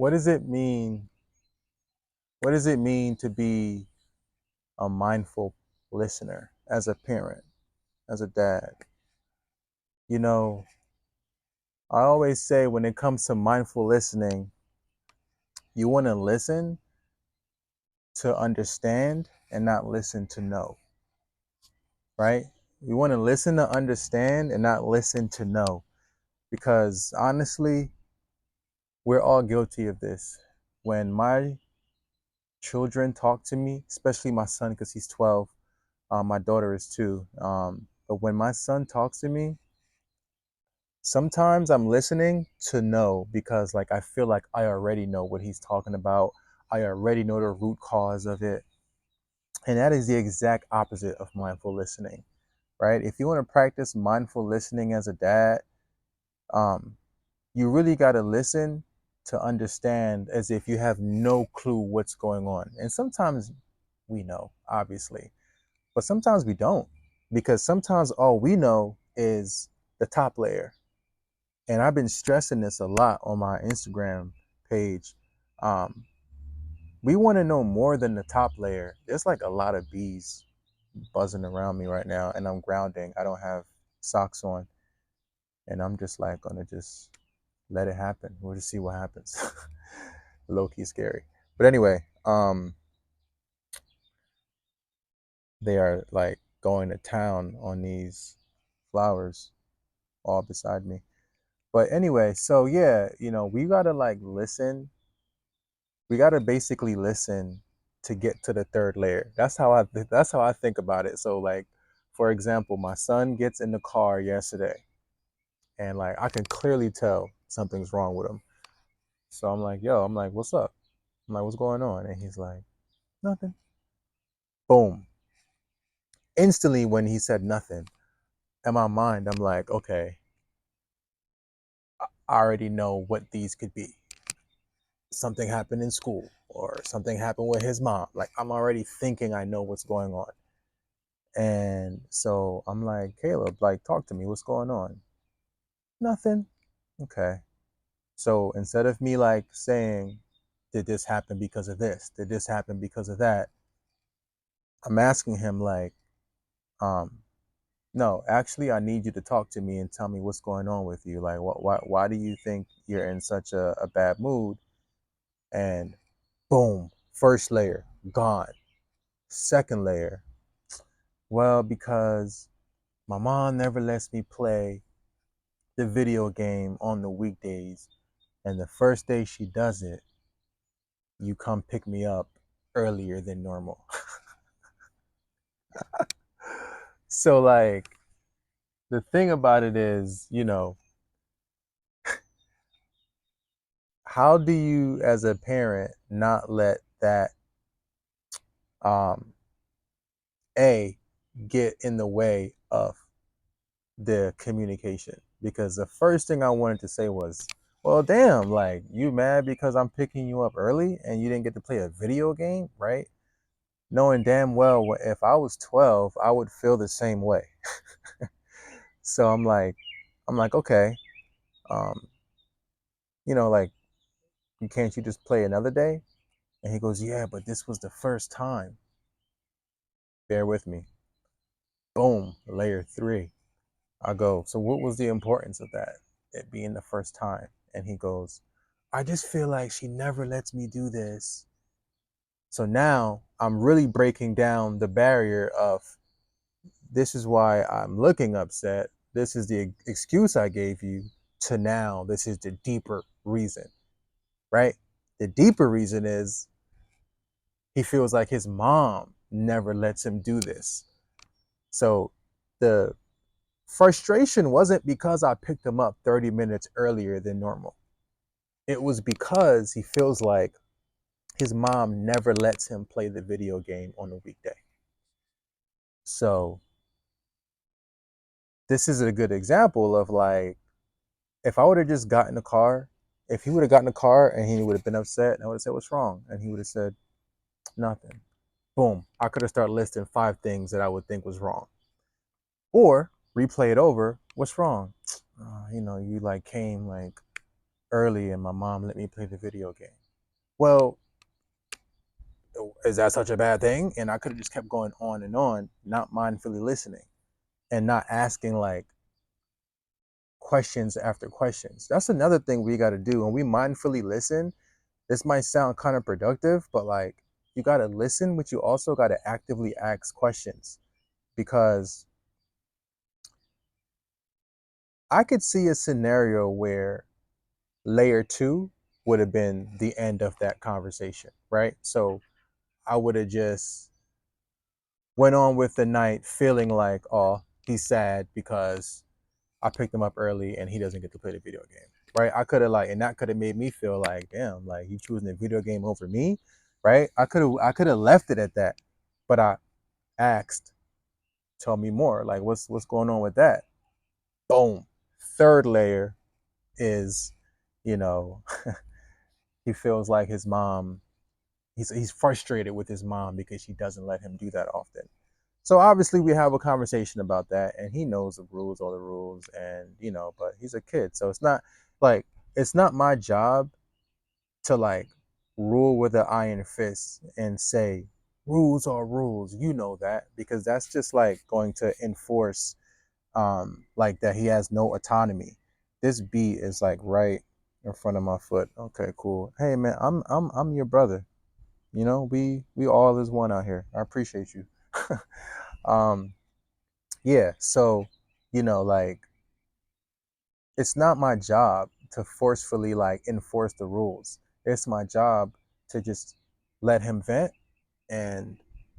what does it mean? What does it mean to be a mindful listener as a parent, as a dad? You know, I always say when it comes to mindful listening, you want to listen to understand and not listen to know, right? You want to listen to understand and not listen to know. Because honestly, we're all guilty of this. When my children talk to me, especially my son, because he's 12, my daughter is 2. But when my son talks to me, sometimes I'm listening to know because like I feel like I already know what he's talking about. I already know the root cause of it. And that is the exact opposite of mindful listening, right? If you want to practice mindful listening as a dad, um, you really got to listen to understand as if you have no clue what's going on. And sometimes we know, obviously, but sometimes we don't, because sometimes all we know is the top layer. And I've been stressing this a lot on my Instagram page. Um, we want to know more than the top layer. There's like a lot of bees buzzing around me right now, and I'm grounding. I don't have socks on, and I'm just like gonna just let it happen. We'll just see what happens. Low key scary. But anyway, they are like going to town on these flowers all beside me. But anyway, so yeah, we gotta like listen. We gotta basically listen to get to the third layer. That's how I think about it. So like, for example, my son gets in the car yesterday, and like I can clearly tell something's wrong with him. So I'm like, yo, I'm like, what's up? I'm like, what's going on? And he's like, nothing. Boom. Instantly, when he said nothing, in my mind, I'm like, okay, I already know what these could be. Something happened in school, or something happened with his mom. Like, I'm already thinking I know what's going on. And so I'm like, Caleb, like, talk to me. What's going on? Nothing. Okay. So instead of me like saying, did this happen because of this? Did this happen because of that? I'm asking him like, um, no, actually, I need you to talk to me and tell me what's going on with you. Like, why do you think you're in such a bad mood? And boom, first layer, gone. Second layer, well, because my mom never lets me play the video game on the weekdays. And the first day she does it, you come pick me up earlier than normal. So, like, the thing about it is, how do you, as a parent, not let that um, A, get in the way of the communication? Because the first thing I wanted to say was, well, damn, like, you mad because I'm picking you up early and you didn't get to play a video game, right? Knowing damn well if I was 12, I would feel the same way. So I'm like, okay, um, like, can't you just play another day? And he goes, yeah, but this was the first time. Bear with me. Boom, layer 3. I go, so what was the importance of that? It being the first time. And he goes, I just feel like she never lets me do this. So now I'm really breaking down the barrier of, this is why I'm looking upset. This is the excuse I gave you, to now this is the deeper reason, right? The deeper reason is he feels like his mom never lets him do this. So the frustration wasn't because I picked him up 30 minutes earlier than normal. It was because he feels like his mom never lets him play the video game on a weekday. So this is a good example of like, if I would have just gotten in the car, if he would have gotten in the car and he would have been upset, and I would have said, what's wrong? And he would have said, nothing. Boom. I could have started listing 5 things that I would think was wrong. Or replay it over. What's wrong? You like came like early and my mom let me play the video game. Well, is that such a bad thing? And I could have just kept going on, not mindfully listening and not asking like questions after questions. That's another thing we got to do. When we mindfully listen, this might sound kind of productive, but like you got to listen, but you also got to actively ask questions because I could see a scenario where layer two would have been the end of that conversation, right? So I would have just went on with the night feeling like, oh, he's sad because I picked him up early and he doesn't get to play the video game, right? I could have like, and that could have made me feel like, damn, like you choosing the video game over me, right? I could have left it at that, but I asked, tell me more, like what's going on with that? Boom. Third layer is, you know, he feels like his mom. He's frustrated with his mom because she doesn't let him do that often. So obviously we have a conversation about that, and he knows the rules, all the rules, and but he's a kid, so like it's not my job to like rule with an iron fist and say rules are rules, that, because that's just like going to enforce like that he has no autonomy. This beat is like right in front of my foot. Okay, cool. Hey man, I'm your brother. We all is one out here. I appreciate you. um yeah, so like it's not my job to forcefully like enforce the rules. It's my job to just let him vent and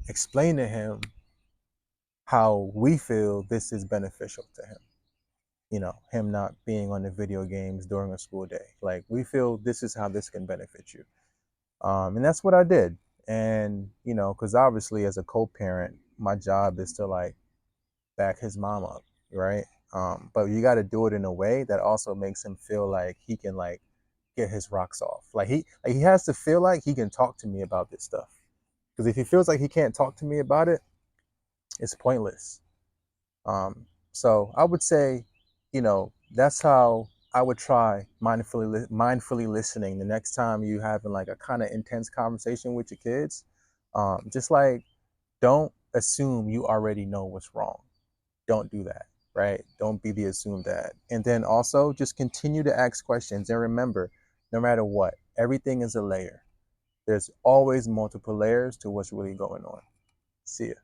explain to him how we feel this is beneficial to him. Him not being on the video games during a school day. Like we feel this is how this can benefit you. And that's what I did. And because obviously as a co-parent, my job is to like back his mom up, right? But you got to do it in a way that also makes him feel like he can like get his rocks off. Like he has to feel like he can talk to me about this stuff. Because if he feels like he can't talk to me about it, it's pointless. So I would say, that's how I would try mindfully listening the next time you having like a kind of intense conversation with your kids. Just like don't assume you already know what's wrong. Don't do that, right? Don't be the assumed dad. And then also just continue to ask questions. And remember, no matter what, everything is a layer. There's always multiple layers to what's really going on. See ya.